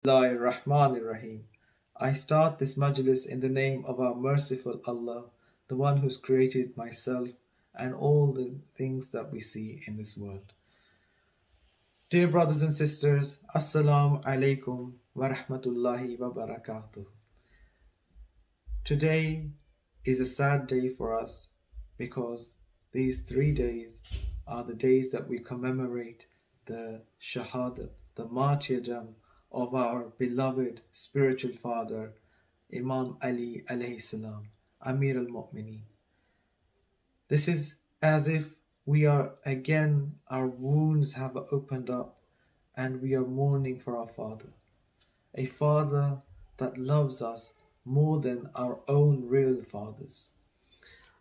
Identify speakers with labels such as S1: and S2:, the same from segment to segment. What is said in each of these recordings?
S1: Bismillahirrahmanirrahim. I start this majlis in the name of our merciful Allah, the one who's created myself and all the things that we see in this world. Dear brothers and sisters, Assalamu alaikum wa rahmatullahi wa barakatuh. Today is a sad day for us because these 3 days are the days that we commemorate the Shahdat, the martyrdom of our beloved spiritual father, Imam Ali alayhi salam, Amir al-Mu'mineen. This is as if we are again, our wounds have opened up and we are mourning for our father. A father that loves us more than our own real fathers.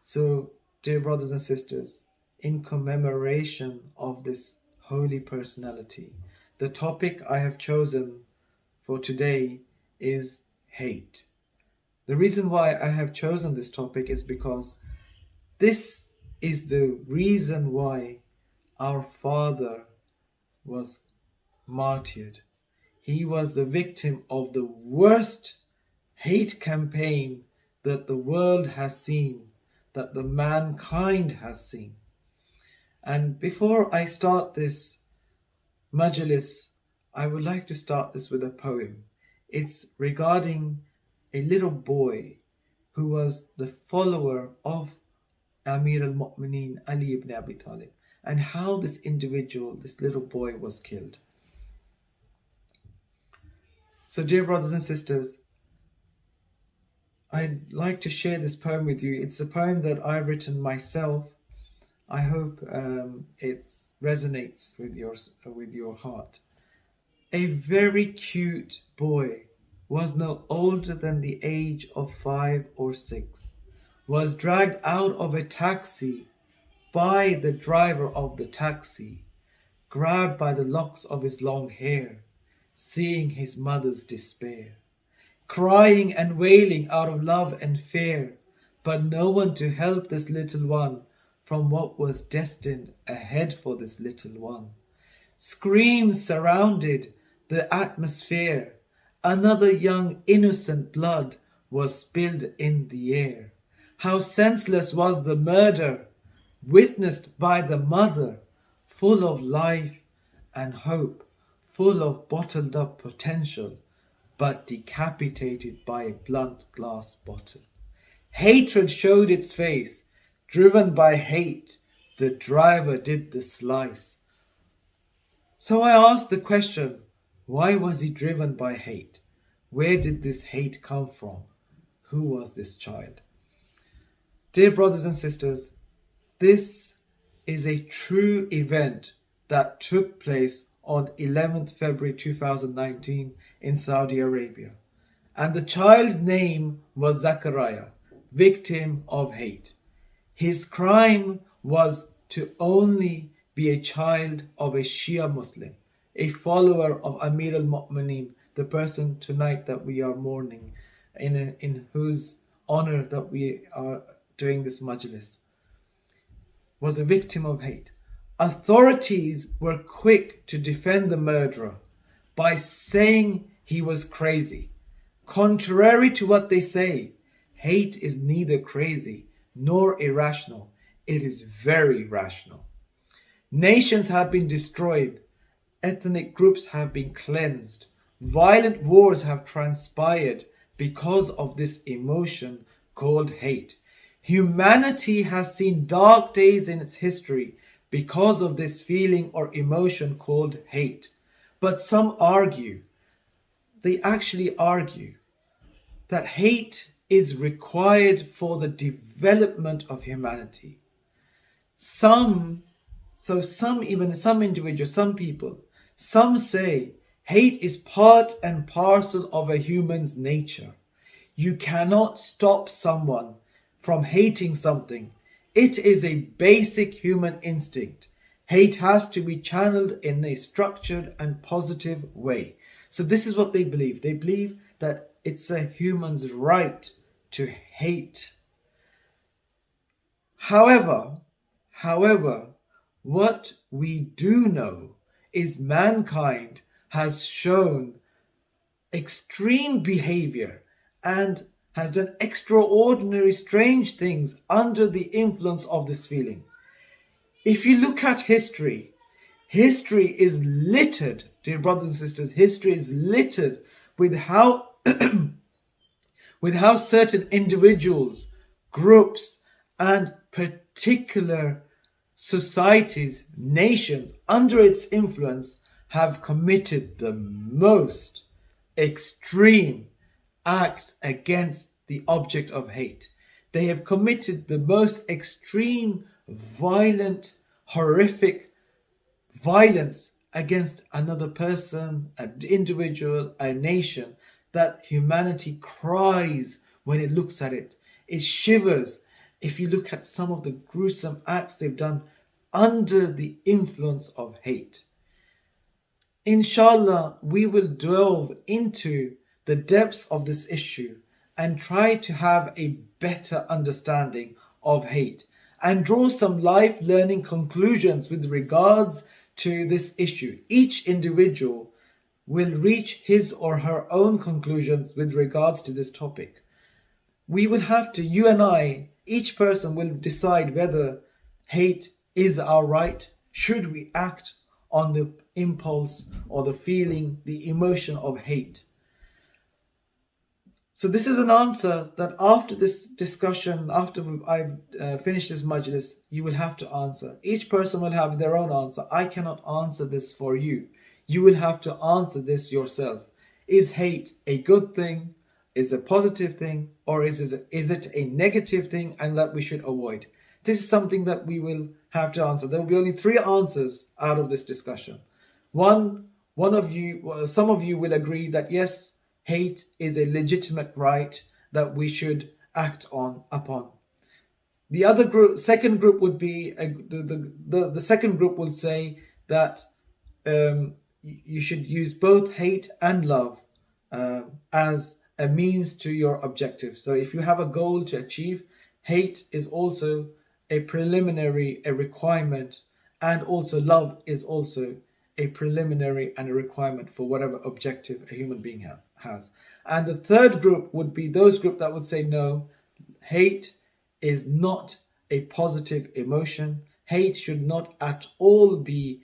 S1: So, dear brothers and sisters, in commemoration of this holy personality, the topic I have chosen for today is hate. The reason why I have chosen this topic is because this is the reason why our father was martyred. He was the victim of the worst hate campaign that the world has seen, that the mankind has seen. And before I start this Majlis, I would like to start this with a poem. It's regarding a little boy who was the follower of Amir al-Mu'mineen Ali ibn Abi Talib, and how this individual, this little boy, was killed. So, dear brothers and sisters, I'd like to share this poem with you. It's a poem that I've written myself. I hope it resonates with your heart. A very cute boy was no older than the age of 5 or 6, was dragged out of a taxi by the driver of the taxi, grabbed by the locks of his long hair, seeing his mother's despair, crying and wailing out of love and fear, but no one to help this little one from what was destined ahead for this little one. Screams surrounded the atmosphere. Another young innocent blood was spilled in the air. How senseless was the murder, witnessed by the mother, full of life and hope, full of bottled up potential, but decapitated by a blunt glass bottle. Hatred showed its face, driven by hate, the driver did the slice. So I asked the question, why was he driven by hate? Where did this hate come from? Who was this child? Dear brothers and sisters, this is a true event that took place on 11th February 2019 in Saudi Arabia. And the child's name was Zakira, victim of hate. His crime was to only be a child of a Shia Muslim, a follower of Amir al-Mu'mineen, the person tonight that we are mourning, in whose honor that we are doing this majlis, was a victim of hate. Authorities were quick to defend the murderer by saying he was crazy. Contrary to what they say, hate is neither crazy nor irrational. It is very rational. Nations have been destroyed. Ethnic groups have been cleansed. Violent wars have transpired because of this emotion called hate. Humanity has seen dark days in its history because of this feeling or emotion called hate. But some argue, they actually argue, that hate is required for the development of humanity. Some individuals, some people, some say hate is part and parcel of a human's nature. You cannot stop someone from hating something. It is a basic human instinct. Hate has to be channeled in a structured and positive way. So this is what they believe. They believe that it's a human's right to hate. However, what we do know is mankind has shown extreme behavior and has done extraordinary strange things under the influence of this feeling. If you look at history, history is littered, dear brothers and sisters, history is littered with how with how certain individuals, groups, and particular societies, nations under its influence have committed the most extreme acts against the object of hate. They have committed the most extreme, violent, horrific violence against another person, an individual, a nation, that humanity cries when it looks at it. It shivers if you look at some of the gruesome acts they've done under the influence of hate. Inshallah, we will delve into the depths of this issue and try to have a better understanding of hate and draw some life learning conclusions with regards to this issue. Each individual will reach his or her own conclusions with regards to this topic. We will have to, you and I, each person will decide whether hate is our right. Should we act on the impulse or the feeling, the emotion of hate? So this is an answer that after this discussion, after I've finished this majlis, you will have to answer. Each person will have their own answer. I cannot answer this for you. You will have to answer this yourself. Is hate a good thing? Is it a positive thing? Or is it a negative thing and that we should avoid? This is something that we will have to answer. There will be only 3 answers out of this discussion. Some of you will agree that yes, hate is a legitimate right that we should act upon. The other group, second group would be the second group will say that you should use both hate and love as a means to your objective. So if you have a goal to achieve, hate is also a preliminary, a requirement, and also love is also a preliminary and a requirement for whatever objective a human being has. And the third group would be those group that would say no, hate is not a positive emotion. Hate should not at all be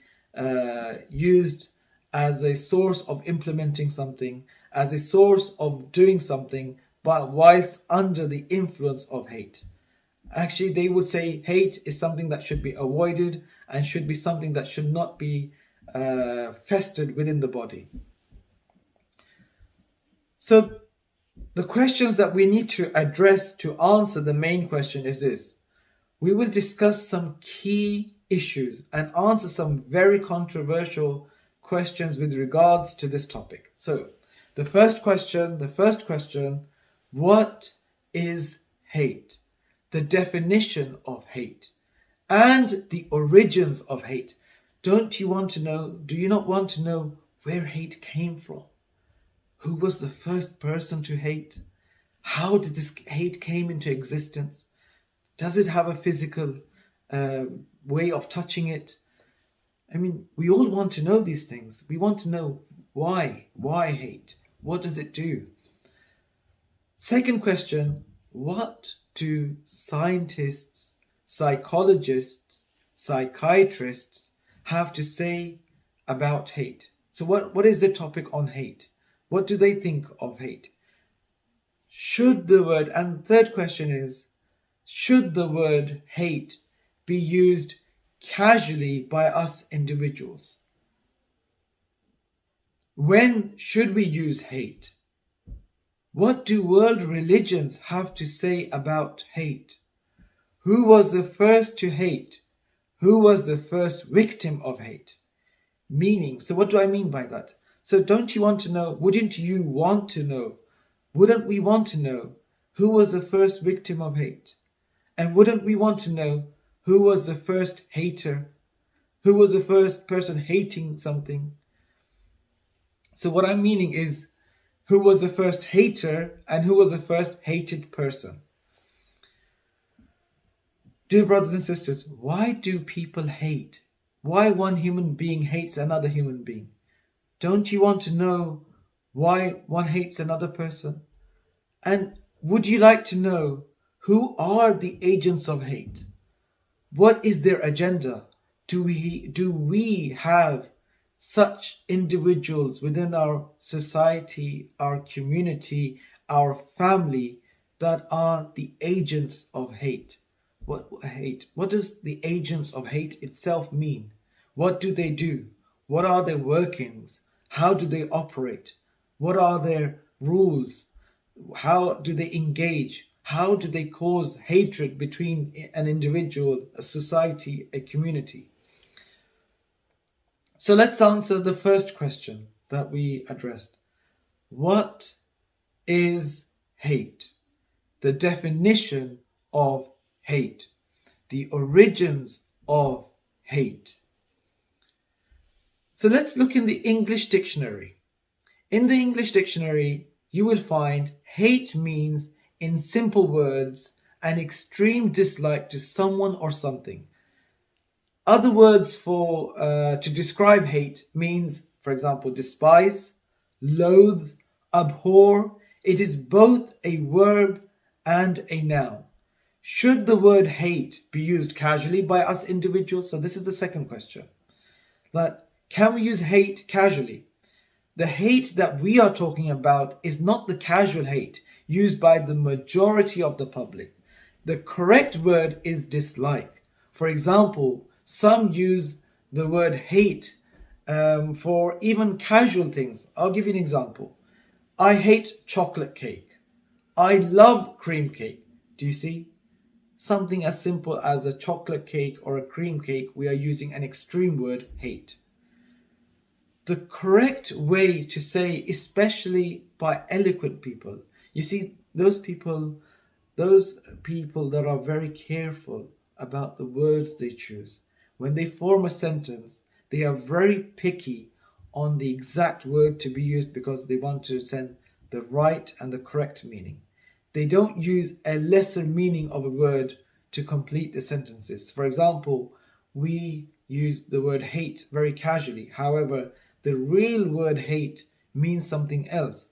S1: used as a source of implementing something, as a source of doing something, but whilst under the influence of hate. Actually, they would say hate is something that should be avoided and should be something that should not be festered within the body. So the questions that we need to address to answer the main question is this. We will discuss some key issues and answer some very controversial questions with regards to this topic. So the first question, what is hate? The definition of hate and the origins of hate. Do you not want to know where hate came from? Who was the first person to hate? How did this hate came into existence? Does it have a physical way of touching it? I mean, we all want to know these things. We want to know why hate? What does it do? Second question, what do scientists, psychologists, psychiatrists have to say about hate? So what is the topic on hate? What do they think of hate? And third question is, should the word hate be used casually by us individuals? When should we use hate? What do world religions have to say about hate? Who was the first to hate? Who was the first victim of hate? Meaning, so what do I mean by that? So don't you want to know, wouldn't you want to know, wouldn't we want to know who was the first victim of hate? And wouldn't we want to know who was the first hater? Who was the first person hating something? So what I'm meaning is, who was the first hater and who was the first hated person? Dear brothers and sisters, why do people hate? Why one human being hates another human being? Don't you want to know why one hates another person? And would you like to know who are the agents of hate? What is their agenda? Do we have such individuals within our society, our community, our family that are the agents of hate? What hate? What does the agents of hate itself mean? What do they do? What are their workings? How do they operate? What are their rules? How do they engage? How do they cause hatred between an individual, a society, a community? So let's answer the first question that we addressed. What is hate? The definition of hate. The origins of hate. So let's look in the English dictionary. In the English dictionary, you will find hate means, in simple words, an extreme dislike to someone or something. Other words for to describe hate means, for example, despise, loathe, abhor. It is both a verb and a noun. Should the word hate be used casually by us individuals? So this is the second question. But can we use hate casually? The hate that we are talking about is not the casual hate used by the majority of the public. The correct word is dislike. For example, some use the word hate for even casual things. I'll give you an example. I hate chocolate cake. I love cream cake. Do you see? Something as simple as a chocolate cake or a cream cake, we are using an extreme word, hate. The correct way to say, especially by eloquent people, you see, those people that are very careful about the words they choose. When they form a sentence, they are very picky on the exact word to be used because they want to send the right and the correct meaning. They don't use a lesser meaning of a word to complete the sentences. For example, we use the word hate very casually. However, the real word hate means something else.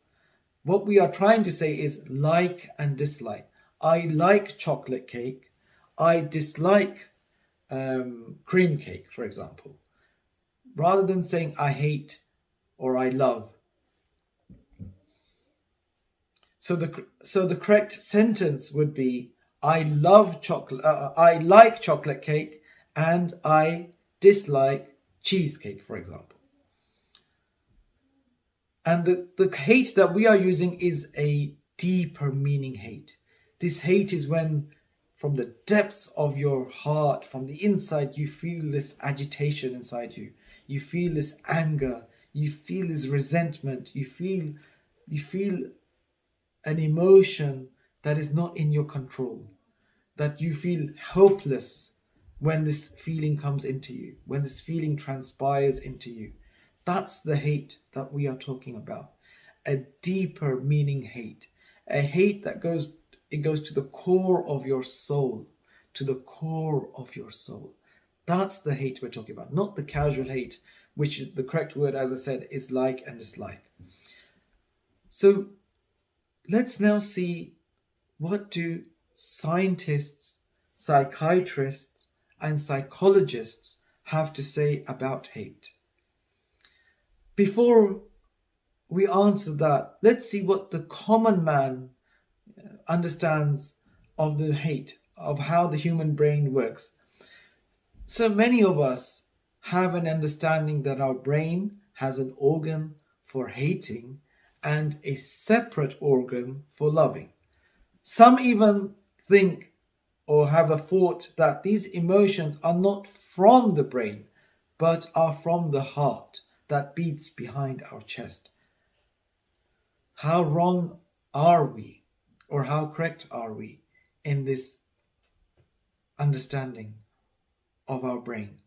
S1: What we are trying to say is like and dislike. I like chocolate cake. I dislike cream cake, for example. Rather than saying I hate or I love. So the correct sentence would be I like chocolate cake and I dislike cheesecake, for example. And the hate that we are using is a deeper meaning hate. This hate is when from the depths of your heart, from the inside, you feel this agitation inside you. You feel this anger. You feel this resentment. You feel an emotion that is not in your control. That you feel hopeless when this feeling comes into you, when this feeling transpires into you. That's the hate that we are talking about. A deeper meaning hate. A hate that goes to the core of your soul. To the core of your soul. That's the hate we're talking about. Not the casual hate, which is the correct word, as I said, is like and dislike. So let's now see, what do scientists, psychiatrists, and psychologists have to say about hate? Before we answer that, let's see what the common man understands of the hate, of how the human brain works. So many of us have an understanding that our brain has an organ for hating and a separate organ for loving. Some even think or have a thought that these emotions are not from the brain, but are from the heart that beats behind our chest. How wrong are we, or how correct are we in this understanding of our brain?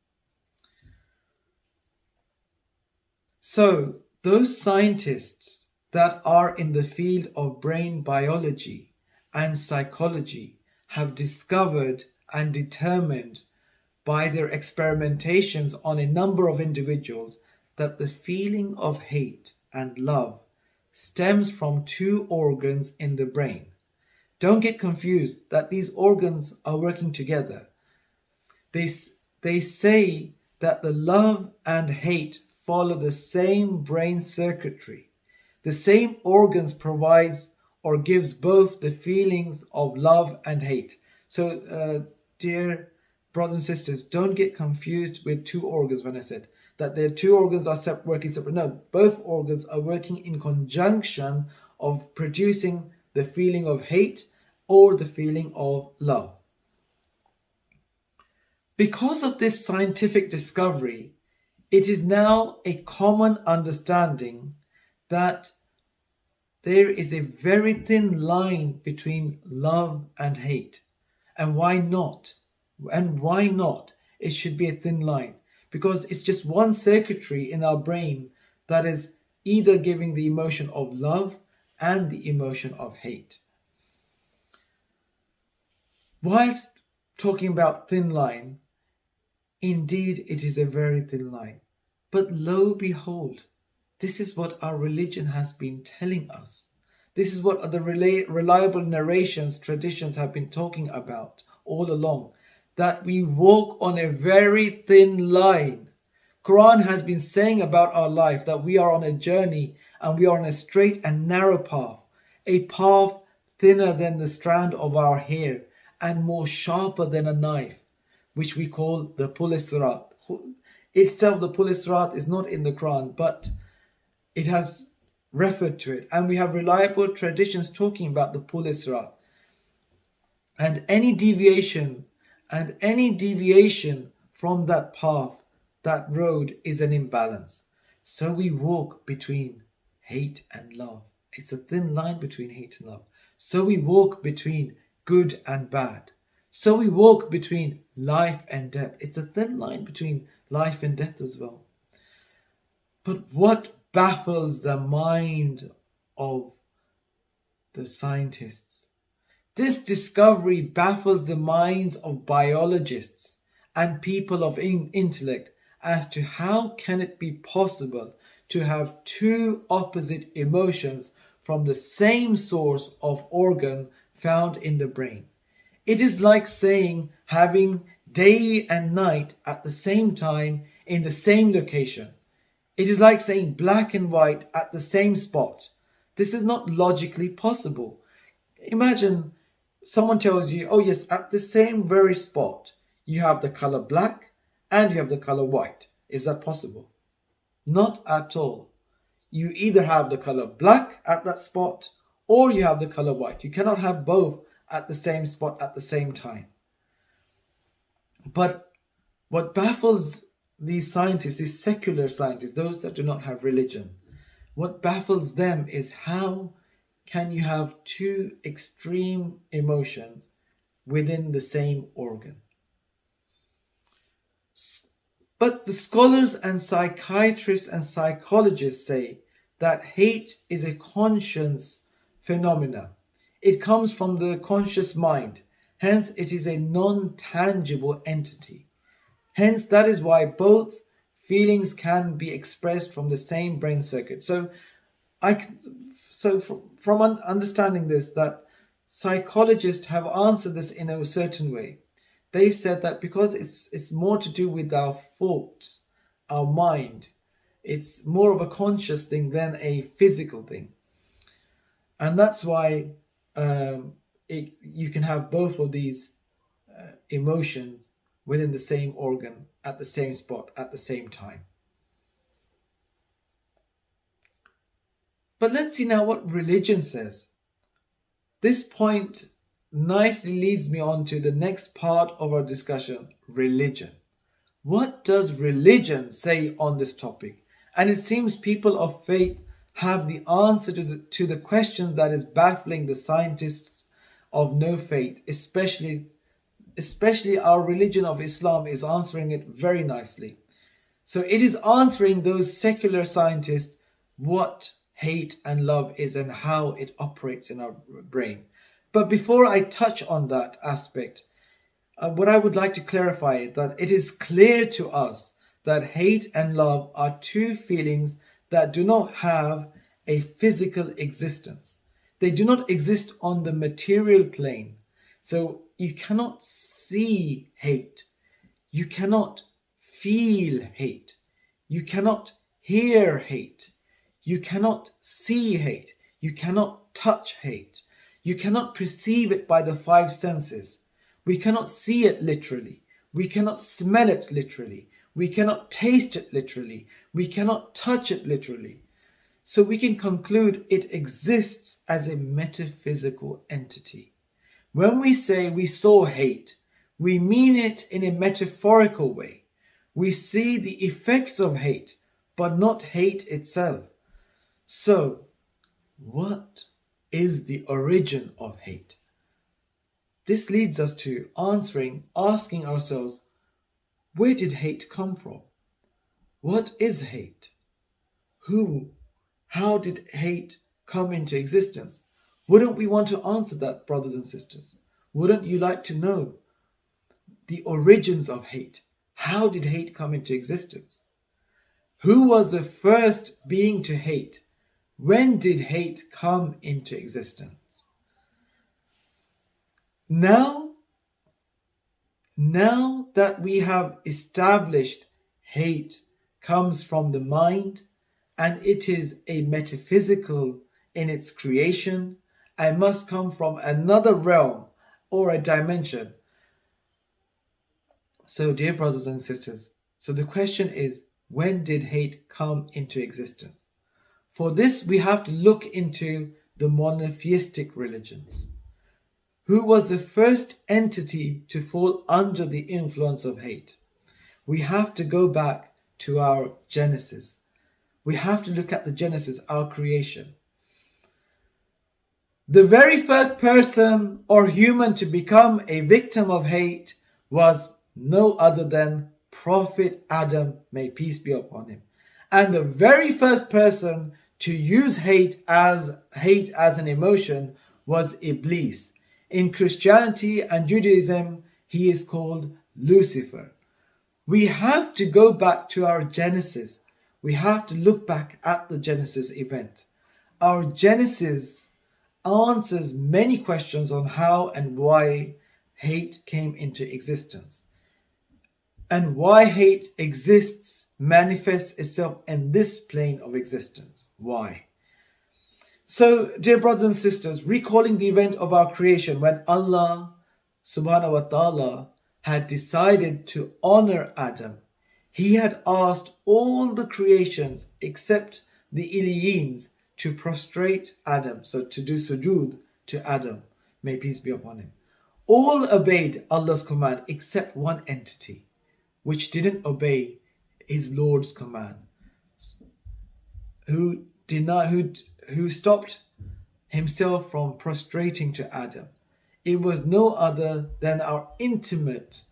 S1: So, those scientists that are in the field of brain biology and psychology have discovered and determined by their experimentations on a number of individuals that the feeling of hate and love stems from two organs in the brain. Don't get confused that these organs are working together. They say that the love and hate follow the same brain circuitry. The same organs provides or gives both the feelings of love and hate. So, dear brothers and sisters, don't get confused with two organs when I said that the two organs are working separate. No, both organs are working in conjunction of producing the feeling of hate or the feeling of love. Because of this scientific discovery, it is now a common understanding that there is a very thin line between love and hate. And why not? And why not? It should be a thin line. Because it's just one circuitry in our brain that is either giving the emotion of love and the emotion of hate. Whilst talking about thin line, indeed it is a very thin line. But lo behold, this is what our religion has been telling us. This is what the reliable narrations, traditions have been talking about all along. That we walk on a very thin line. Quran has been saying about our life that we are on a journey and we are on a straight and narrow path. A path thinner than the strand of our hair and more sharper than a knife, which we call the Pul-e-Sirat. Itself, the Pul-e-Sirat is not in the Quran, but it has referred to it. And we have reliable traditions talking about the Pul-e-Sirat. And any deviation from that path, that road, is an imbalance. So we walk between hate and love. It's a thin line between hate and love. So we walk between good and bad. So we walk between life and death. It's a thin line between life and death as well. But what baffles the mind of the scientists? This discovery baffles the minds of biologists and people of intellect as to how can it be possible to have two opposite emotions from the same source of organ found in the brain. It is like saying having day and night at the same time in the same location. It is like saying black and white at the same spot. This is not logically possible. Imagine someone tells you, oh yes, at the same very spot, you have the color black and you have the color white. Is that possible? Not at all. You either have the color black at that spot or you have the color white. You cannot have both at the same spot at the same time. But what baffles these scientists, these secular scientists, those that do not have religion, what baffles them is how can you have two extreme emotions within the same organ? But the scholars and psychiatrists and psychologists say that hate is a conscious phenomena. It comes from the conscious mind. Hence, it is a non-tangible entity. Hence, that is why both feelings can be expressed from the same brain circuit. So from understanding this, that psychologists have answered this in a certain way. They said that because it's more to do with our thoughts, our mind, it's more of a conscious thing than a physical thing. And that's why you can have both of these emotions within the same organ at the same spot at the same time. But let's see now what religion says. This point nicely leads me on to the next part of our discussion, religion. What does religion say on this topic? And it seems people of faith have the answer to the question that is baffling the scientists of no faith, especially our religion of Islam is answering it very nicely. So it is answering those secular scientists what hate and love is and how it operates in our brain. But before I touch on that aspect, what I would like to clarify is that it is clear to us that hate and love are two feelings that do not have a physical existence. They do not exist on the material plane. So you cannot see hate. You cannot feel hate. You cannot hear hate. You cannot see hate. You cannot touch hate. You cannot perceive it by the five senses. We cannot see it literally. We cannot smell it literally. We cannot taste it literally. We cannot touch it literally. So we can conclude it exists as a metaphysical entity. When we say we saw hate, we mean it in a metaphorical way. We see the effects of hate, but not hate itself. So, what is the origin of hate? This leads us to asking ourselves, where did hate come from? What is hate? How did hate come into existence? Wouldn't we want to answer that, brothers and sisters? Wouldn't you like to know the origins of hate? How did hate come into existence? Who was the first being to hate? When did hate come into existence? Now that we have established hate comes from the mind and it is a metaphysical in its creation and must come from another realm or a dimension. So, dear brothers and sisters, so the question is, when did hate come into existence? For this, we have to look into the monotheistic religions. Who was the first entity to fall under the influence of hate? We have to go back to our Genesis. We have to look at the Genesis, our creation. The very first person or human to become a victim of hate was no other than Prophet Adam, may peace be upon him. And the very first person to use hate as an emotion was Iblis. In Christianity and Judaism, he is called Lucifer. We have to go back to our Genesis. We have to look back at the Genesis event. Our Genesis answers many questions on how and why hate came into existence. And why hate exists, manifests itself in this plane of existence. Why? So, dear brothers and sisters, recalling the event of our creation when Allah subhanahu wa ta'ala had decided to honor Adam, he had asked all the creations except the Iliyins to prostrate Adam, so to do sujood to Adam, may peace be upon him. All obeyed Allah's command except one entity, which didn't obey his Lord's command, who stopped himself from prostrating to Adam. It was no other than our intimate,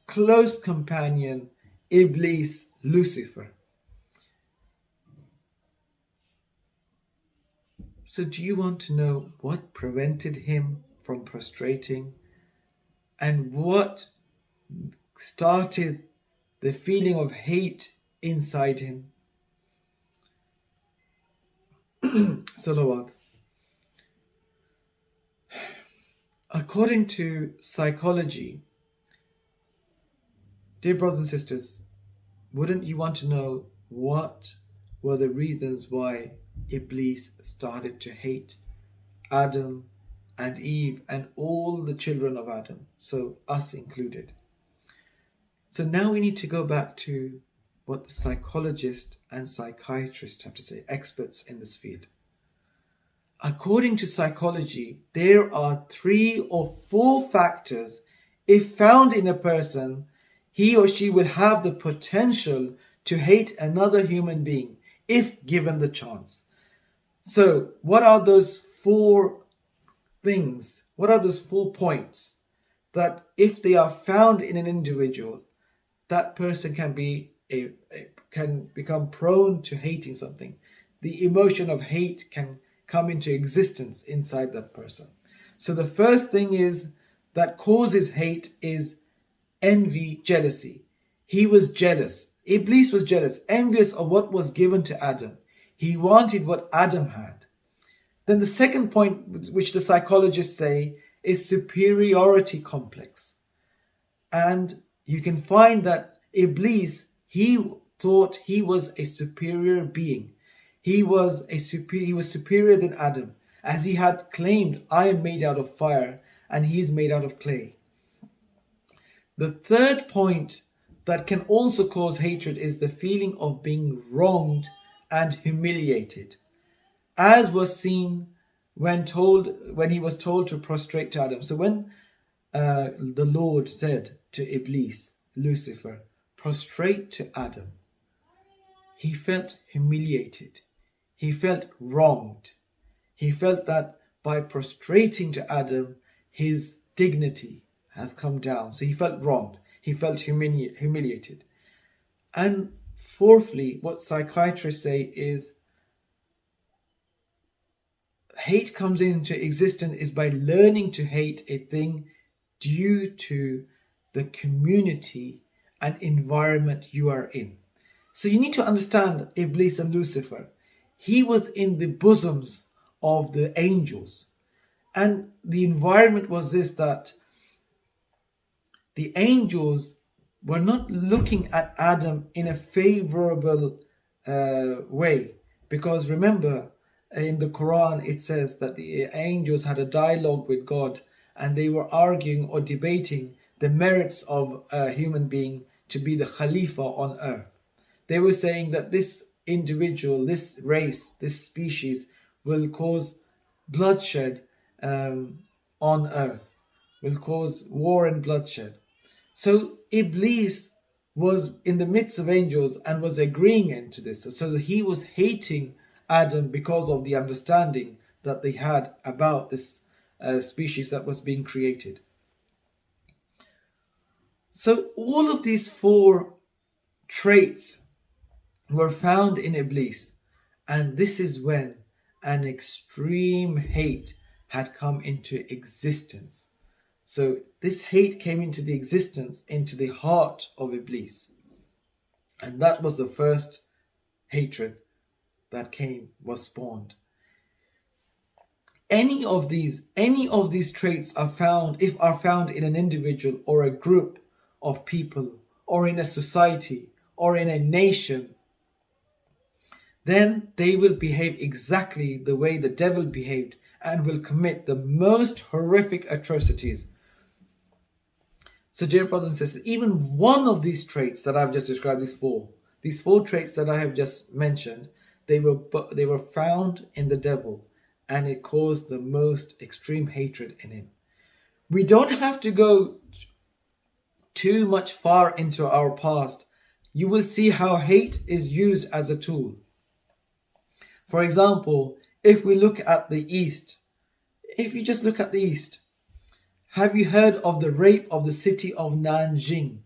S1: close companion, Iblis, Lucifer. So do you want to know what prevented him from prostrating and what started the feeling of hate inside him? Salawat. According to psychology, dear brothers and sisters, wouldn't you want to know what were the reasons why Iblis started to hate Adam and Eve and all the children of Adam, so us included? So now we need to go back to what the psychologists and psychiatrists have to say, experts in this field. According to psychology, there are 3 or 4 factors. If found in a person, he or she will have the potential to hate another human being if given the chance. So what are those 4 things? What are those 4 points that if they are found in an individual, that person can become prone to hating something? The emotion of hate can come into existence inside that person. So the first thing is that causes hate is envy, jealousy. He was jealous. Iblis was jealous, envious of what was given to Adam. He wanted what Adam had. Then the second point, which the psychologists say, is superiority complex. And you can find that Iblis, he thought he was a superior being. He was superior than Adam, as he had claimed, I am made out of fire and he is made out of clay. The third point that can also cause hatred is the feeling of being wronged and humiliated, as was seen when he was told to prostrate to Adam. So when the Lord said to Iblis, Lucifer, prostrate to Adam, he felt humiliated. He felt wronged. He felt that by prostrating to Adam, his dignity has come down. So he felt wronged. He felt humiliated. And fourthly, what psychiatrists say is hate comes into existence is by learning to hate a thing due to the community and environment you are in. So you need to understand Iblis and Lucifer. He was in the bosoms of the angels. And the environment was this, that the angels were not looking at Adam in a favorable way. Because remember, in the Quran it says that the angels had a dialogue with God and they were arguing or debating the merits of a human being to be the Khalifa on earth. They were saying that this individual, this race, this species will cause bloodshed on earth, will cause war and bloodshed. So Iblis was in the midst of angels and was agreeing into this. So he was hating Adam because of the understanding that they had about this species that was being created. So all of these four traits were found in Iblis, and this is when an extreme hate had come into existence. So this hate came into the existence, into the heart of Iblis, and that was the first hatred that was spawned. Any of these traits are found in an individual or a group of people or in a society or in a nation, then they will behave exactly the way the devil behaved and will commit the most horrific atrocities. So dear brothers and sisters, even one of these traits that I've just described, these four traits that I have just mentioned, they were found in the devil, and it caused the most extreme hatred in him. We don't have to go too much far into our past. You will see how hate is used as a tool. For example, if we look at the East, if you just look at the East, have you heard of the rape of the city of Nanjing?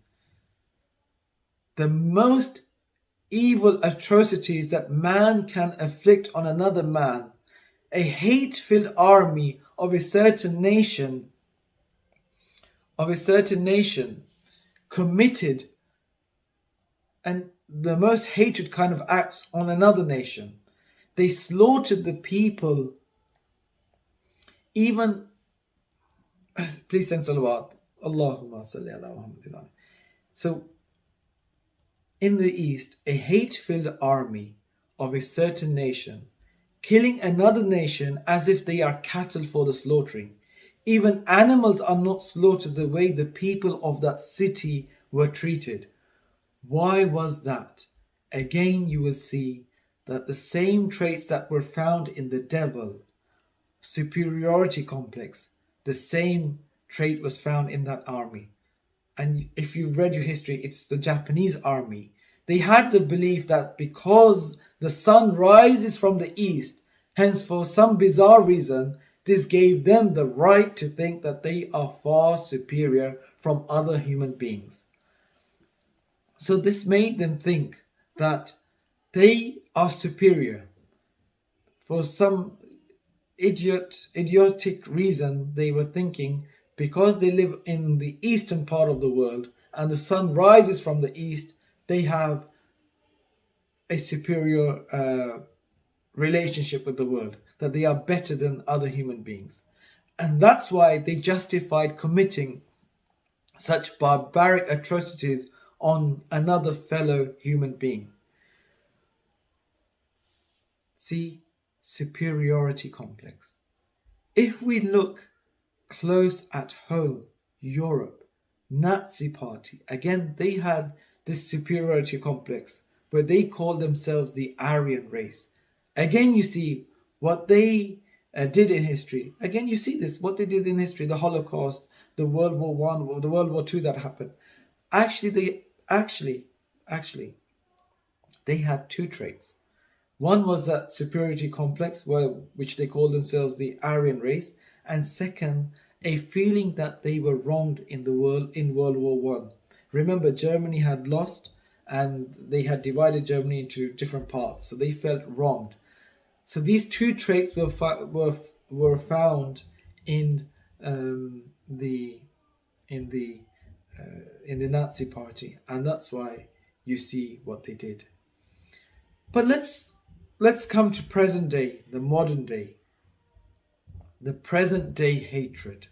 S1: The most evil atrocities that man can inflict on another man. A hate-filled army of a certain nation committed and the most hatred kind of acts on another nation. They slaughtered the people. Even, please send salawat. Allahumma salli ala Muhammadin. So, in the East, a hate-filled army of a certain nation, killing another nation as if they are cattle for the slaughtering. Even animals are not slaughtered the way the people of that city were treated. Why was that? Again, you will see that the same traits that were found in the devil, superiority complex, the same trait was found in that army. And if you've read your history, it's the Japanese army. They had the belief that because the sun rises from the east, hence for some bizarre reason, this gave them the right to think that they are far superior from other human beings. So this made them think that they are superior. For some idiotic reason, they were thinking because they live in the eastern part of the world and the sun rises from the east, they have a superior relationship with the world, that they are better than other human beings. And that's why they justified committing such barbaric atrocities on another fellow human being. See, superiority complex. If we look close at home, Europe, Nazi party, again, they had this superiority complex where they called themselves the Aryan race. Again, you see what they did in history. Again, you see this, what they did in history, the Holocaust, the World War One, the World War Two that happened. Actually, they had two traits. One was that superiority complex, which they called themselves the Aryan race, and second, a feeling that they were wronged in World War One. Remember, Germany had lost, and they had divided Germany into different parts, so they felt wronged. So these two traits were found in the Nazi party, and that's why you see what they did. But let's come to present day, the modern day, the present day hatred.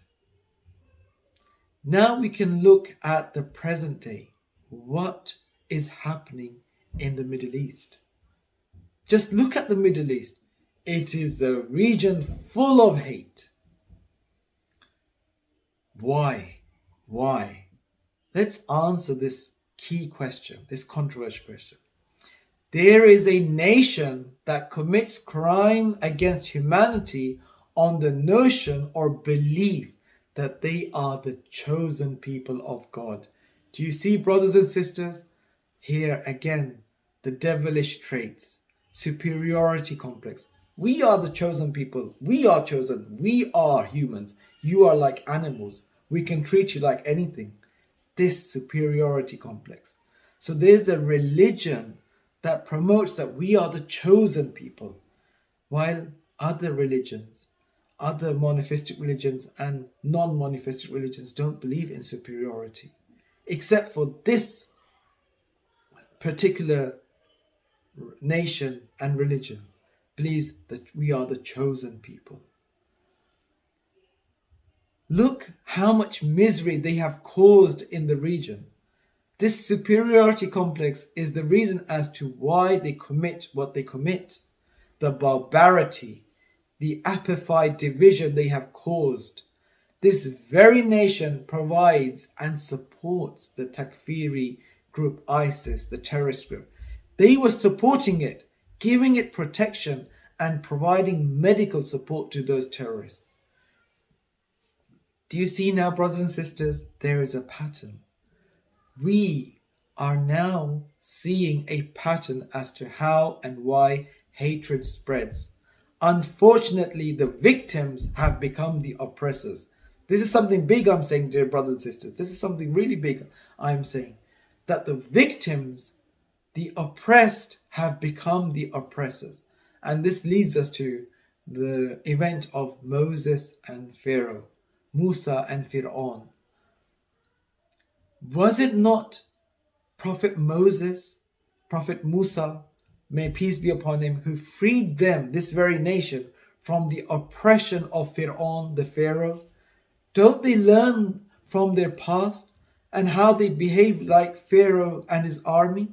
S1: Now we can look at the present day. What is happening in the Middle East? Just look at the Middle East. It is a region full of hate. Why? Let's answer this key question, this controversial question. There is a nation that commits crime against humanity on the notion or belief that they are the chosen people of God. Do you see, brothers and sisters? Here again, the devilish traits, superiority complex. We are the chosen people. We are chosen. We are humans. You are like animals. We can treat you like anything. This superiority complex. So there's a religion that promotes that we are the chosen people, while other religions, other monotheistic religions and non-monotheistic religions don't believe in superiority, except for this particular nation and religion believes that we are the chosen people. Look how much misery they have caused in the region. This superiority complex is the reason as to why they commit what they commit. The barbarity, the apophyte division they have caused. This very nation provides and supports the Takfiri group ISIS, the terrorist group. They were supporting it, giving it protection and providing medical support to those terrorists. Do you see now, brothers and sisters, there is a pattern. We are now seeing a pattern as to how and why hatred spreads. Unfortunately, the victims have become the oppressors. This is something big I'm saying, dear brothers and sisters. This is something really big I'm saying. That the victims, the oppressed, have become the oppressors. And this leads us to the event of Moses and Pharaoh, Musa and Fir'aun. Was it not Prophet Moses, Prophet Musa, may peace be upon him, who freed them, this very nation, from the oppression of Fir'aun, the Pharaoh? Don't they learn from their past and how they behaved like Pharaoh and his army?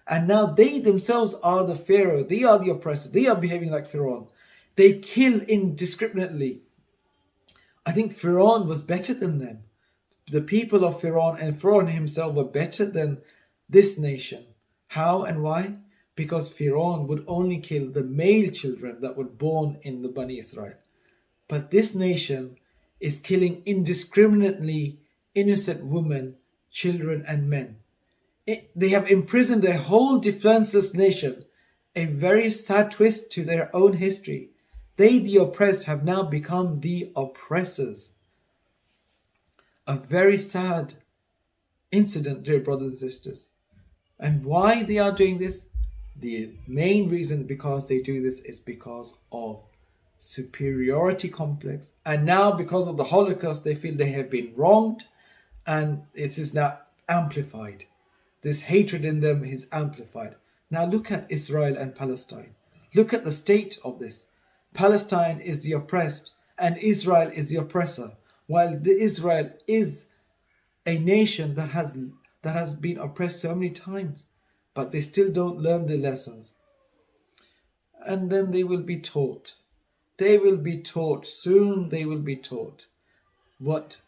S1: And now they themselves are the Pharaoh. They are the oppressors. They are behaving like Pharaoh. They kill indiscriminately. I think Pharaoh was better than them. The people of Pharaoh and Pharaoh himself were better than this nation. How and why? Because Pharaoh would only kill the male children that were born in the Bani Israel. But this nation is killing indiscriminately innocent women, children and men. They have imprisoned a whole defenseless nation. A very sad twist to their own history. They, the oppressed, have now become the oppressors. A very sad incident, dear brothers and sisters. And why they are doing this? The main reason because they do this is because of superiority complex. And now because of the Holocaust, they feel they have been wronged, and it is now amplified. This hatred in them is amplified. Now look at Israel and Palestine. Look at the state of this. Palestine is the oppressed and Israel is the oppressor, while Israel is a nation that has been oppressed so many times, but they still don't learn the lessons. And then they will be taught. They will be taught, soon they will be taught what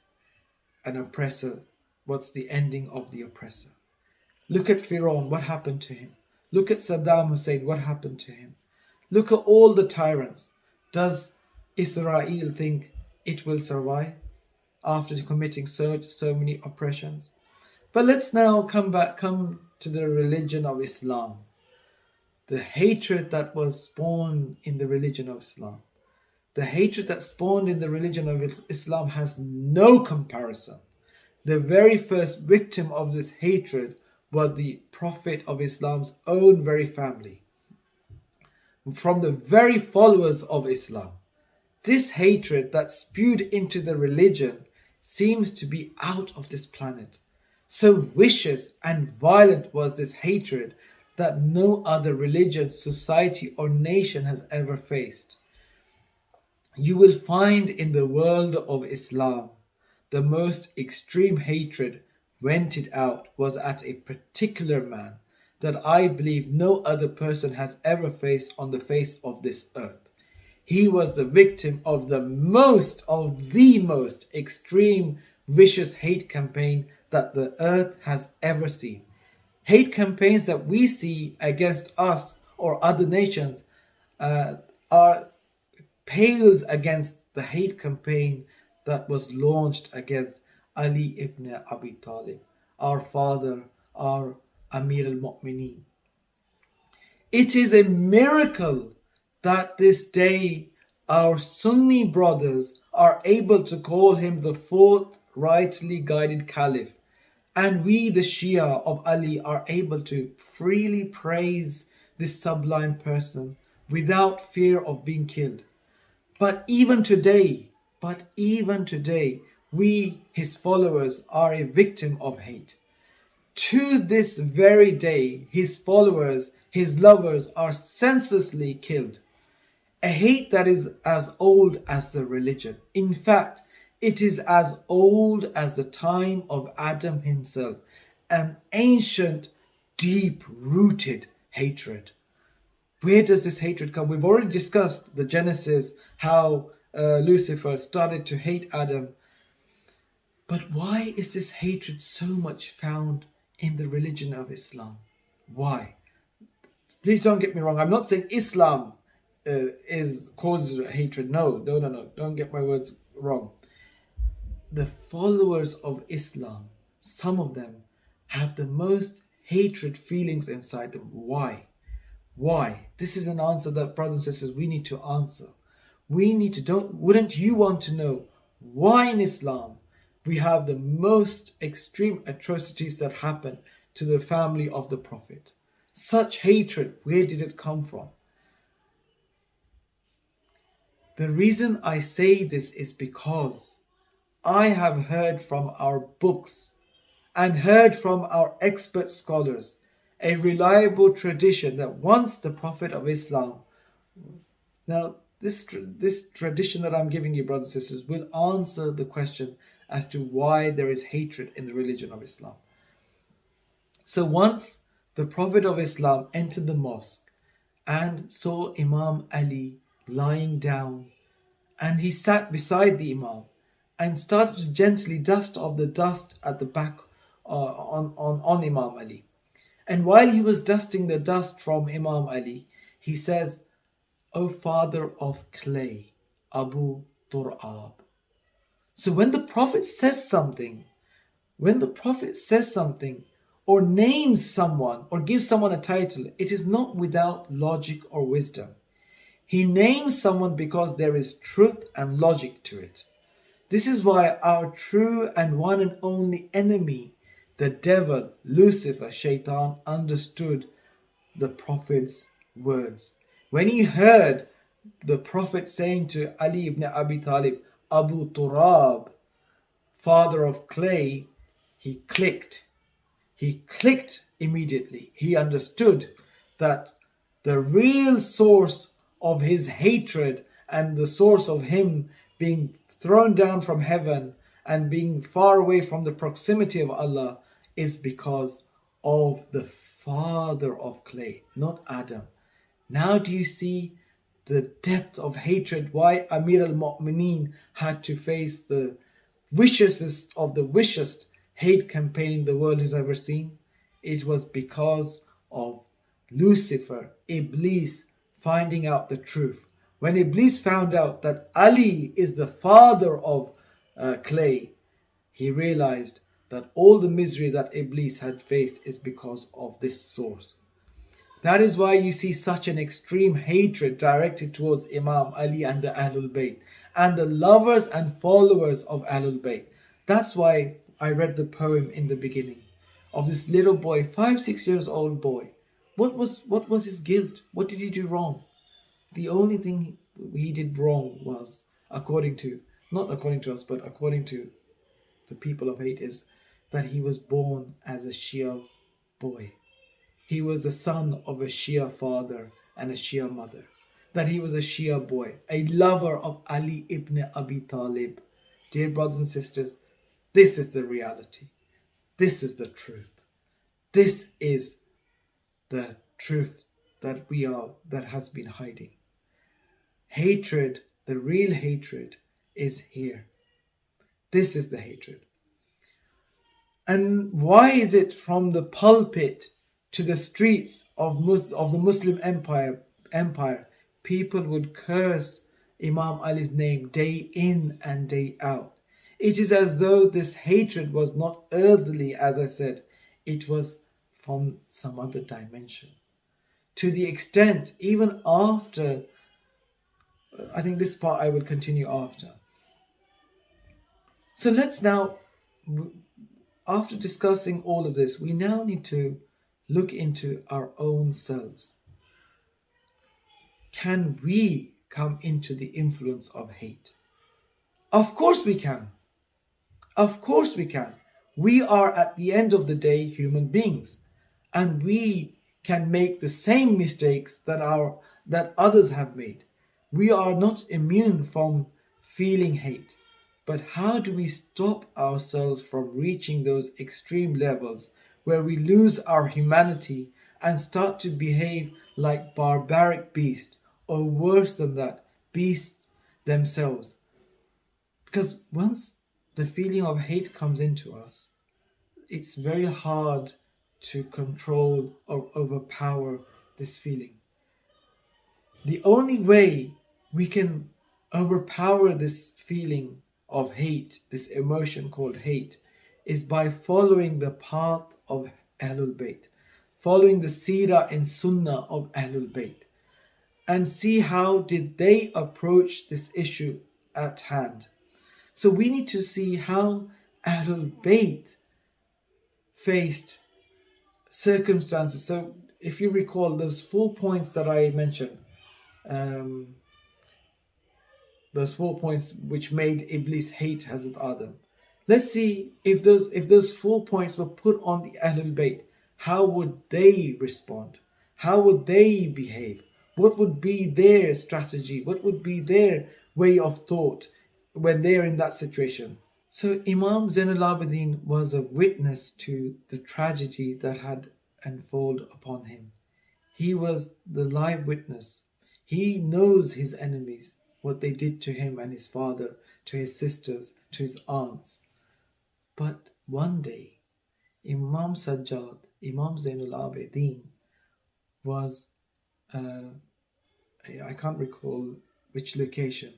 S1: an oppressor, what's the ending of the oppressor. Look at Pharaoh, what happened to him? Look at Saddam Hussein, what happened to him? Look at all the tyrants. Does Israel think it will survive after committing so many oppressions? But let's now come to the religion of Islam. The hatred that was spawned in the religion of Islam. The hatred that spawned in the religion of Islam has no comparison. The very first victim of this hatred was the Prophet of Islam's own very family. From the very followers of Islam. This hatred that spewed into the religion seems to be out of this planet. So vicious and violent was this hatred that no other religion, society or nation has ever faced. You will find in the world of Islam, the most extreme hatred vented out was at a particular man that I believe no other person has ever faced on the face of this earth. He was the victim of the most extreme vicious hate campaign that the earth has ever seen. Hate campaigns that we see against us or other nations are pales against the hate campaign that was launched against Ali ibn Abi Talib, our father, our Amir al-Mu'mineen. It is a miracle that this day our Sunni brothers are able to call him the fourth rightly guided caliph, and we the Shia of Ali are able to freely praise this sublime person without fear of being killed. But even today, we, his followers, are a victim of hate. To this very day, his followers, his lovers are senselessly killed. A hate that is as old as the religion. In fact, it is as old as the time of Adam himself. An ancient, deep-rooted hatred. Where does this hatred come? We've already discussed the Genesis, how Lucifer started to hate Adam. But why is this hatred so much found in the religion of Islam? Why? Please don't get me wrong. I'm not saying Islam causes hatred. No. Don't get my words wrong. The followers of Islam, some of them, have the most hatred feelings inside them. Why? Why? This is an answer that, brothers and sisters, we need to answer. Wouldn't you want to know why in Islam we have the most extreme atrocities that happen to the family of the Prophet? Such hatred, where did it come from? The reason I say this is because I have heard from our books and heard from our expert scholars a reliable tradition that once the Prophet of Islam, now this tradition that I'm giving you, brothers and sisters, will answer the question as to why there is hatred in the religion of Islam. So once the Prophet of Islam entered the mosque and saw Imam Ali lying down, and he sat beside the Imam and started to gently dust off the dust at the back on Imam Ali. And while he was dusting the dust from Imam Ali, he says, "O father of clay, Abu Tur'ab." So when the Prophet says something, or names someone or gives someone a title, it is not without logic or wisdom. He names someone because there is truth and logic to it. This is why our true and one and only enemy, the devil, Lucifer, Shaitan, understood the Prophet's words. When he heard the Prophet saying to Ali ibn Abi Talib, Abu Turab, father of clay, he clicked. He clicked immediately. He understood that The real source of his hatred and the source of him being thrown down from heaven and being far away from the proximity of Allah is because of the father of clay, not Adam. Now do you see the depth of hatred, why Amir al-Mu'mineen had to face the viciousest of the vicious hate campaign the world has ever seen? It was because of Lucifer, Iblis, finding out the truth. When Iblis found out that Ali is the father of clay, he realized that all the misery that Iblis had faced is because of this source. That is why you see such an extreme hatred directed towards Imam Ali and the Ahlebait and the lovers and followers of Ahlebait. That's why I read the poem in the beginning of this little boy, 5-6 years old boy. What was his guilt? What did he do wrong? The only thing he did wrong was, not according to us, but according to the people of hate, is that he was born as a Shia boy. He was the son of a Shia father and a Shia mother. That he was a Shia boy, a lover of Ali ibn Abi Talib. Dear brothers and sisters, this is the reality. This is the truth. This is the truth that has been hiding. Hatred, the real hatred, is here. This is the hatred. And why is it from the pulpit to the streets of the Muslim empire, people would curse Imam Ali's name day in and day out? It is as though this hatred was not earthly, as I said. It was from some other dimension. To the extent, even after, I think this part I will continue after. So let's now, after discussing all of this, we now need to look into our own selves. Can we come into the influence of hate? Of course we can. Of course we can. We are at the end of the day human beings, and we can make the same mistakes that others have made. We are not immune from feeling hate. But how do we stop ourselves from reaching those extreme levels where we lose our humanity and start to behave like barbaric beasts, or worse than that, beasts themselves? Because once the feeling of hate comes into us, it's very hard to control or overpower this feeling. The only way we can overpower this feeling of hate, this emotion called hate, is by following the path of Ahlul Bayt, following the seerah and sunnah of Ahlul Bayt, and see how did they approach this issue at hand. So we need to see how Ahlul Bayt faced circumstances. So if you recall those 4 points that I mentioned, those 4 points which made Iblis hate Hazrat Adam. Let's see if those 4 points were put on the Ahlul Bayt, how would they respond? How would they behave? What would be their strategy? What would be their way of thought when they're in that situation? So Imam Zainul Abidin was a witness to the tragedy that had unfolded upon him. He was the live witness. He knows his enemies, what they did to him and his father, to his sisters, to his aunts. But one day, Imam Sajjad, Imam Zainul Abidin, was, I can't recall which location,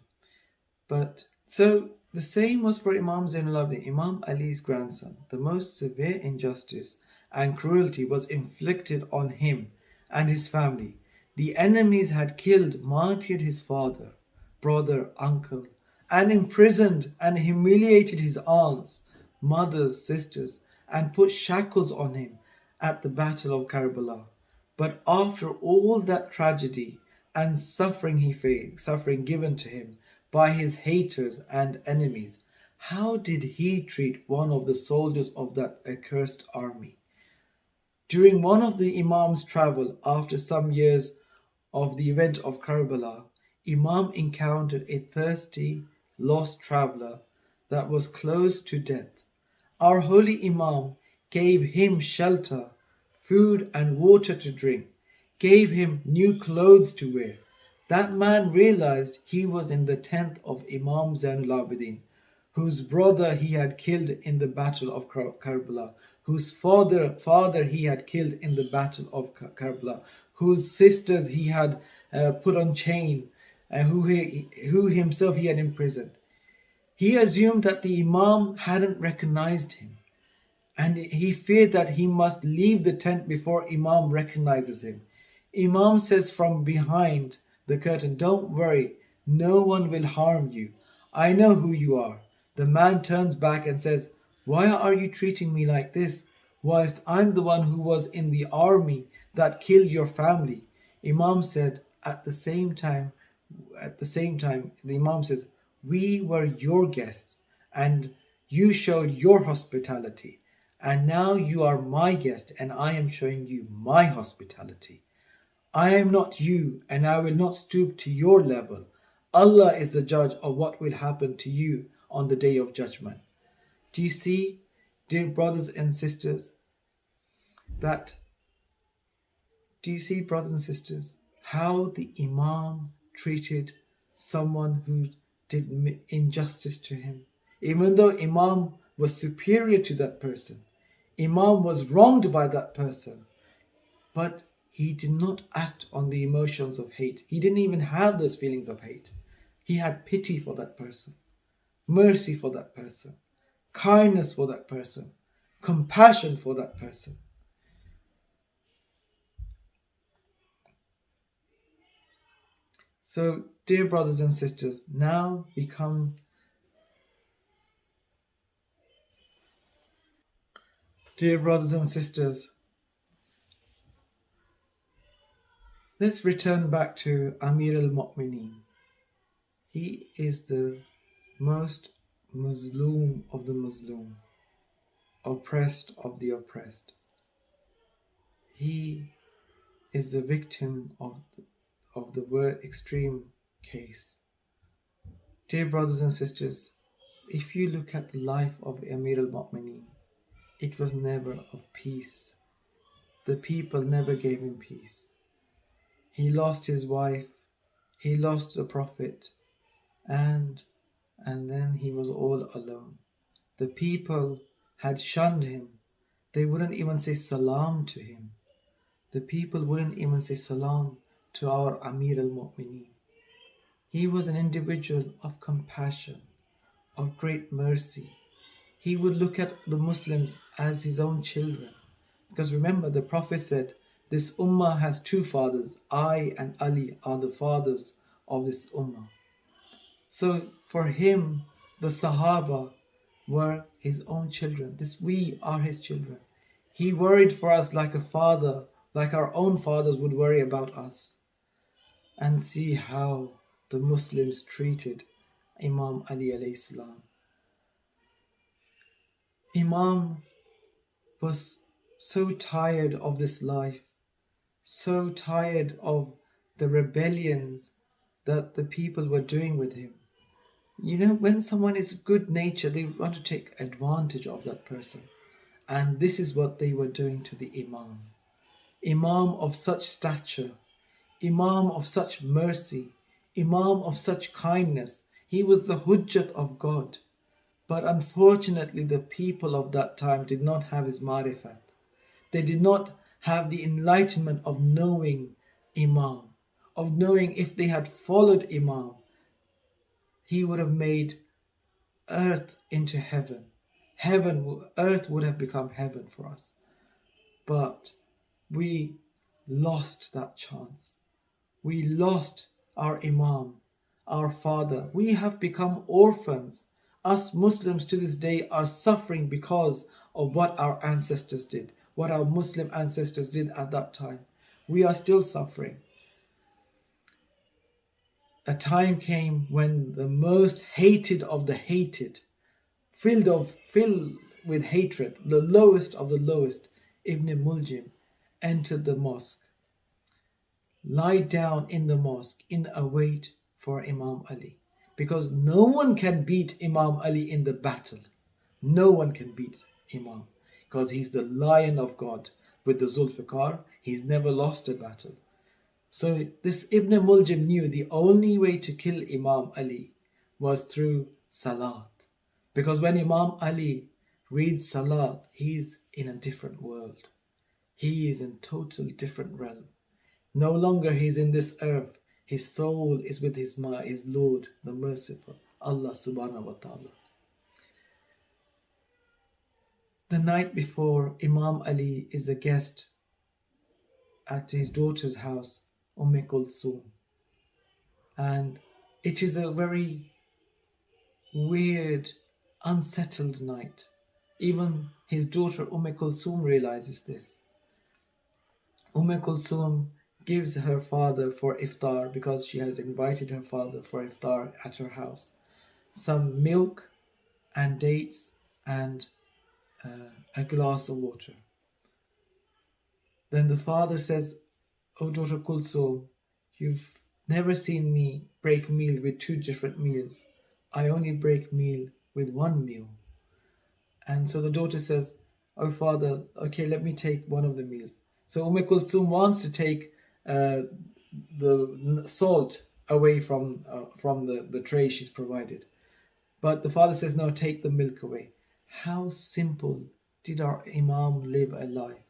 S1: but so the same was for Imam Zainul Abidin, Imam Ali's grandson. The most severe injustice and cruelty was inflicted on him and his family. The enemies had killed, martyred his father, brother, uncle, and imprisoned and humiliated his aunts, mothers, sisters, and put shackles on him at the Battle of Karbala. But after all that tragedy and suffering he faced, suffering given to him by his haters and enemies, how did he treat one of the soldiers of that accursed army? During one of the Imam's travel, after some years of the event of Karbala, Imam encountered a thirsty, lost traveler that was close to death. Our holy Imam gave him shelter, food and water to drink, gave him new clothes to wear. That man realized he was in the tent of Imam Zainul Abidin, whose brother he had killed in the battle of Karbala, whose father he had killed in the battle of Karbala, whose sisters he had put on chain, who himself he had imprisoned. He assumed that the Imam hadn't recognized him, and he feared that he must leave the tent before Imam recognizes him. Imam says from behind the curtain, "Don't worry, no one will harm you. I know who you are." The man turns back and says, "Why are you treating me like this, whilst I'm the one who was in the army that killed your family?" Imam said, at the same time, the Imam says, "We were your guests and you showed your hospitality. And now you are my guest and I am showing you my hospitality. I am not you and I will not stoop to your level. Allah is the judge of what will happen to you on the day of judgment." Do you see, dear brothers and sisters, how the Imam treated someone who did injustice to him? Even though Imam was superior to that person, Imam was wronged by that person, but he did not act on the emotions of hate. He didn't even have those feelings of hate. He had pity for that person, mercy for that person, kindness for that person, compassion for that person. So, dear brothers and sisters, now we come. Dear brothers and sisters, let's return back to Amir al-Mu'mineen. He is the most Muslim of the Muslim, oppressed of the oppressed. He is the victim of the extreme case. Dear brothers and sisters, if you look at the life of Amir al-Mu'mineen, it was never of peace. The people never gave him peace. He lost his wife, he lost the Prophet, and then he was all alone. The people had shunned him. They wouldn't even say salam to him. The people wouldn't even say salam to our Amir al-Mu'mineen. He was an individual of compassion, of great mercy. He would look at the Muslims as his own children. Because remember, the Prophet said, "This ummah has two fathers. I and Ali are the fathers of this ummah." So for him, the Sahaba were his own children. We are his children. He worried for us like a father, like our own fathers would worry about us. And see how the Muslims treated Imam Ali alayhi salam. Imam was so tired of this life, so tired of the rebellions that the people were doing with him. You know, when someone is good natured, they want to take advantage of that person. And this is what they were doing to the Imam. Imam of such stature, Imam of such mercy, Imam of such kindness. He was the Hujjat of God. But unfortunately, the people of that time did not have his marifat. They did not have the enlightenment of knowing Imam, of knowing if they had followed Imam, he would have made earth into heaven. Earth would have become heaven for us. But we lost that chance. We lost our Imam, our father. We have become orphans. Us Muslims to this day are suffering because of what our ancestors did, what our Muslim ancestors did at that time. We are still suffering. A time came when the most hated of the hated, filled with hatred, the lowest of the lowest, Ibn Muljim, entered the mosque. lie down in the mosque in await for Imam Ali. Because no one can beat Imam Ali in the battle. No one can beat Imam. Because he's the lion of God. With the Zulfiqar, he's never lost a battle. So this Ibn Muljim knew the only way to kill Imam Ali was through Salat. Because when Imam Ali reads Salat, he's in a different world. He is in total different realm. No longer he's in this earth. His soul is with his Lord, the Merciful, Allah subhanahu wa ta'ala. The night before, Imam Ali is a guest at his daughter's house, Kulthum. And it is a very weird, unsettled night. Even his daughter Kulthum realizes this. Kulthum gives her father for iftar, because she had invited her father for iftar at her house, some milk and dates and a glass of water. Then the father says, "Oh daughter Kulthum, you've never seen me break meal with two different meals. I only break meal with one meal." And so the daughter says, "Oh father, okay, let me take one of the meals." So Kulthum wants to take the salt away from the tray she's provided. But the father says, "No, take the milk away." How simple did our Imam live a life?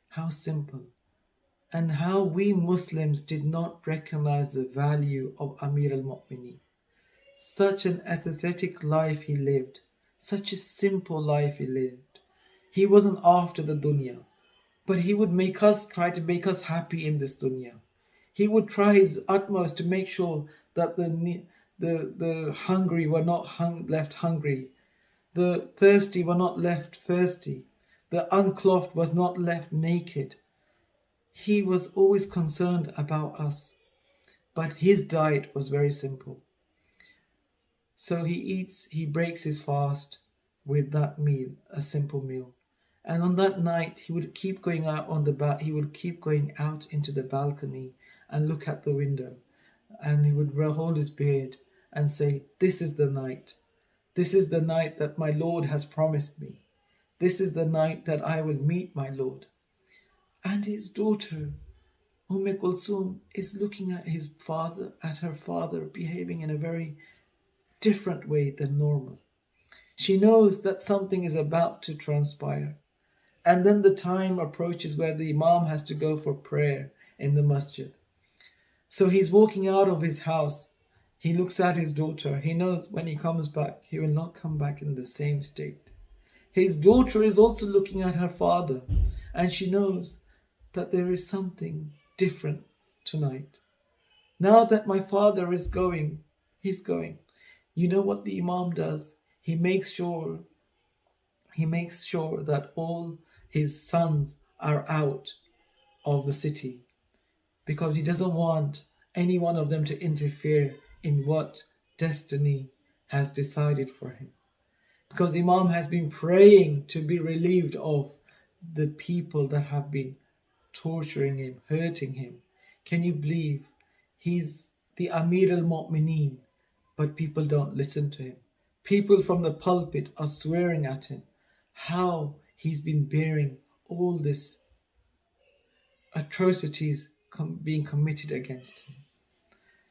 S1: How simple. And how we Muslims did not recognize the value of Amir al-Mu'mineen. Such an aesthetic life he lived. Such a simple life he lived. He wasn't after the dunya, but he would try to make us happy in this dunya. He would try his utmost to make sure that the hungry were not left hungry. The thirsty were not left thirsty. The unclothed was not left naked. He was always concerned about us. But his diet was very simple. So he breaks his fast with that meal, a simple meal. And on that night, he would keep going out into the balcony and look at the window. And he would hold his beard and say, "This is the night. This is the night that my Lord has promised me. This is the night that I will meet my Lord." And his daughter, Kulthum, is looking at her father, behaving in a very different way than normal. She knows that something is about to transpire. And then the time approaches where the Imam has to go for prayer in the masjid. So he's walking out of his house. He looks at his daughter. He knows when he comes back, he will not come back in the same state. His daughter is also looking at her father, and she knows that there is something different tonight. Now that my father is going, he's going. You know what the Imam does? He makes sure that all his sons are out of the city, because he doesn't want any one of them to interfere in what destiny has decided for him. Because Imam has been praying to be relieved of the people that have been torturing him, hurting him. Can you believe? He's the Amir al-Mu'mineen, but people don't listen to him. People from the pulpit are swearing at him. How he's been bearing all this atrocities being committed against him.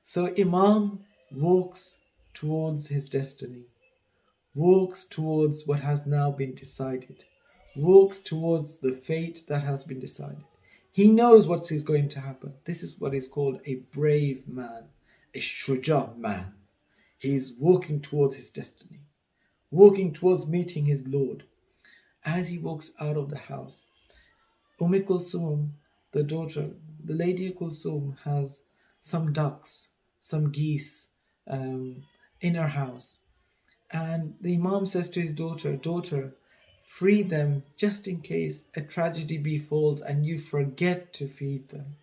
S1: So Imam walks towards his destiny, walks towards what has now been decided, walks towards the fate that has been decided. He knows what is going to happen. This is what is called a brave man, a shuja man. He is walking towards his destiny, walking towards meeting his Lord. As he walks out of the house, Kulthum, the daughter, the lady Kulthum, has some ducks, some geese in her house. And the Imam says to his daughter, "Daughter, free them just in case a tragedy befalls and you forget to feed them."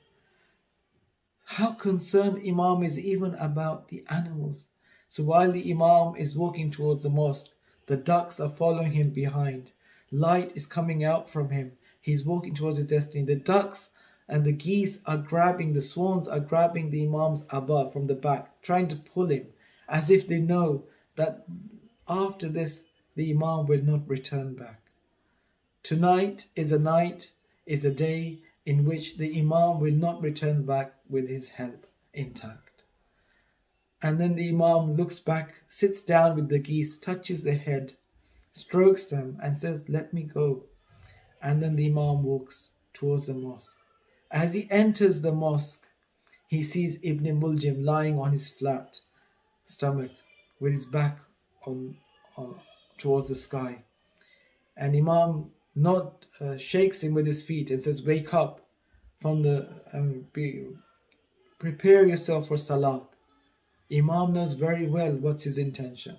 S1: How concerned Imam is even about the animals. So while the Imam is walking towards the mosque, the ducks are following him behind. Light is coming out from him. He's walking towards his destiny. The ducks and the geese are grabbing, the swans are grabbing the Imam's abba from the back, trying to pull him, as if they know that after this the Imam will not return back. Tonight is a day in which the Imam will not return back with his health intact. And then the Imam looks back, sits down with the geese, touches their head, strokes them and says, "Let me go." And then the Imam walks towards the mosque. As he enters the mosque, he sees Ibn Muljim lying on his flat stomach with his back on towards the sky. And Imam shakes him with his feet and says, "Wake up from prepare yourself for salat." Imam knows very well what's his intention.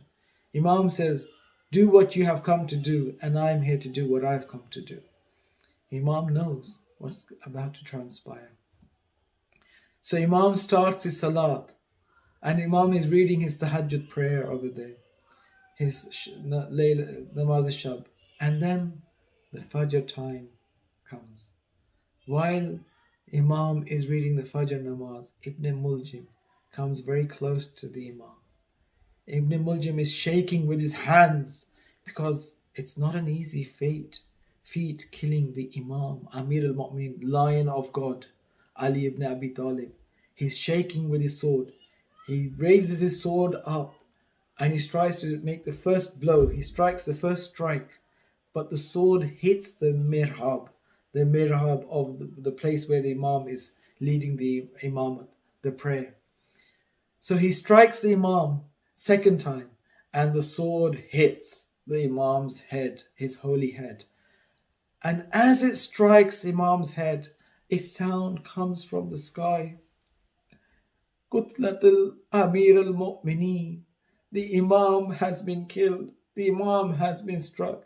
S1: Imam says, "Do what you have come to do, and I'm here to do what I've come to do." Imam knows what's about to transpire. So Imam starts his salat, and Imam is reading his tahajjud prayer over there, his namaz shab, and then the Fajr time comes. While Imam is reading the Fajr namaz, Ibn Muljim comes very close to the Imam. Ibn Muljim is shaking with his hands because it's not an easy feat killing the Imam, Amir al-Mu'minin, Lion of God, Ali ibn Abi Talib. He's shaking with his sword. He raises his sword up and he tries to make the first blow. He strikes the first strike, but the sword hits the mihrab of the place where the Imam is leading the Imamat, the prayer. So he strikes the Imam second time, and the sword hits the Imam's head, his holy head. And as it strikes Imam's head, a sound comes from the sky. Qutlatul Amir al-Mu'minin. The Imam has been killed. The Imam has been struck.